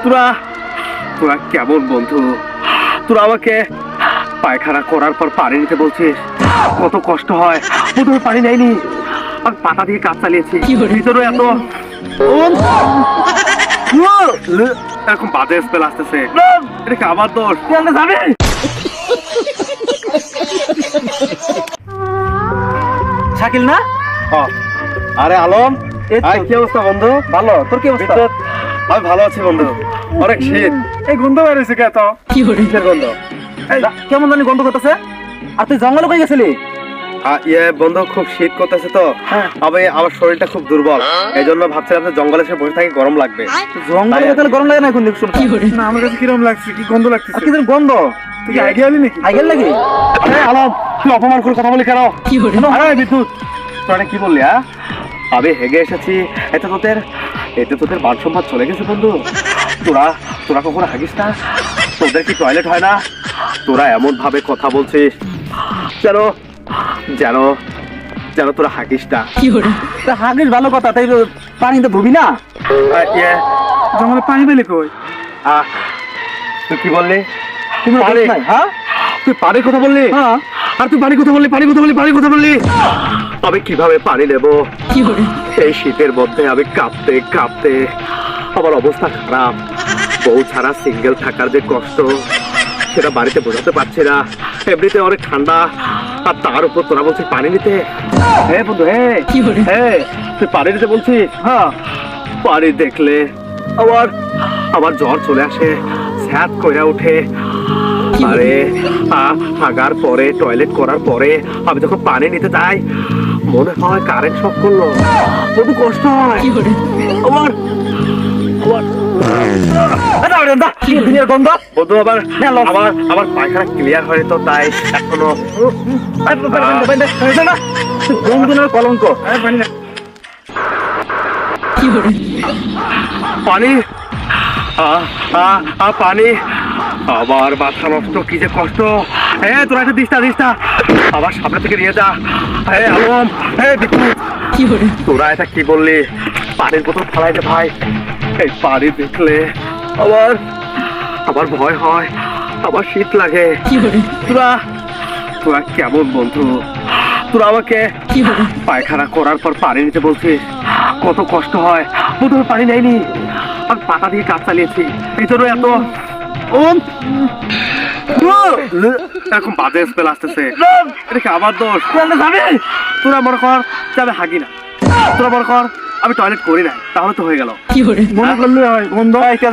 তোরা তোরা কেমন বন্ধু? তোরা আমাকে পায়খানা করার পর পানি নিতে বলছিস, কত কষ্ট হয়। প্রথমে পানি নেয়নি, আর পাতা দিয়ে কাজ চালিয়েছি, ভিতরে এত এরকম বাজে স্মেল আসতেছে। এটা কি আমার দোষ? যাবে শাকিল না? আরে আলম, এই কি অবস্থা বন্ধু? ভালো, তোর কি অবস্থা? আমি ভালো আছি বন্ধু। অনেক শীত, এই গন্ধ বেরোছে কে? তো কিসের গন্ধ? কেমন জানি গন্ধ করতেছে। আর তুই জঙ্গলে কই গেছিলি? বন্ধু খুব শীত করতেছে তো, আমি আমার শরীরটা খুব দুর্বল, এই জন্য ভাবছিলাম যে জঙ্গলে এসে বসে থাকি, গরম লাগবে। জঙ্গলে গেলে গরম লাগে না? এখন দেখছো না, আমার কাছে কিরকম লাগছে, কি গন্ধ লাগতেছে। কি যেন গন্ধ? তুই কি আইডিয়া হলি নাকি? আইগেল নাকি? আরে আলম, তুই অপমান করে কথা বলি কেন? আরে বিদ্যুৎ, তোরা কি বললি? আমি হেগে এসেছি, এতে তোদের মান সম্মান চলে গেছে বন্ধু। তোরা তোরা কখনো হাগিস না? তোদের কি টয়লেট হয় না? তোরা এমন ভাবে কথা বলছিস যেন যেন যেন তোরা হাগিস না। তা হাগিস ভালো কথা, তাই পানিতে ধুবি না? জঙ্গলে পানি পেলে কই? তুই কি বললি? তুমি নাই? হ্যাঁ, তুই পানির কথা বললি? হ্যাঁ। আর তুই পানির কথা বললি, পানির কথা বললি। আমি কিভাবে পানি নেব এই শীতের মধ্যে? আমি কাঁপতে কাঁপতে আমার অবস্থা খারাপ। বউ ছাড়া সিঙ্গেল থাকার যে কষ্ট, সেটা বাড়িতে বোঝাতে পারছি না। এমনিতে অনেক ঠান্ডা, আর তার উপর তোরা বলছিস পানি নিতে। হ্যাঁ বন্ধু, হ্যাঁ তুই পানি নিতে বলছিস? হ্যাঁ, পানি দেখলে আমার জ্বর চলে আসে, স্যাঁত কইরা উঠে। আরে হাগার পরে, টয়লেট করার পরে আমি যখন পানি নিতে যাই, মনে হয় কারেন্ট শক করলো, কত কষ্ট হয় আমার। বন্ধু আমার পায়খানা ক্লিয়ার হয়নি তো, তাই এখনো কলঙ্ক। পানি পানি, আমার মাথা নষ্ট, কি যে কষ্ট। তোরা একটা দিস্তা আমার সামনে থেকে নিয়ে যা। আলম, বিদ্যুৎ, তোরা এটা কি বললি? পানির বোতল ফালাই দে ভাই। এই পানি দেখলে আমার ভয় হয়, আমার শীত লাগে। তোরা তোরা কেমন বন্ধু? তোরা আমাকে পায়খানা করার পর পানি নিতে বলছিস, কত কষ্ট হয়। প্রথমে পানি নেয়নি, আমি পাতা দিয়ে কাজ চালিয়েছি, ভিতরে এত এরকম বাজে স্মেল আসতেছে। এটা কি আমার দোষ? যাবে তোরা মনে কর যে আমি হাগি না, তোরা মনে কর আমি টয়লেট করি না, তাহলে তো হয়ে গেল। মনে করলে হয় বন্ধ।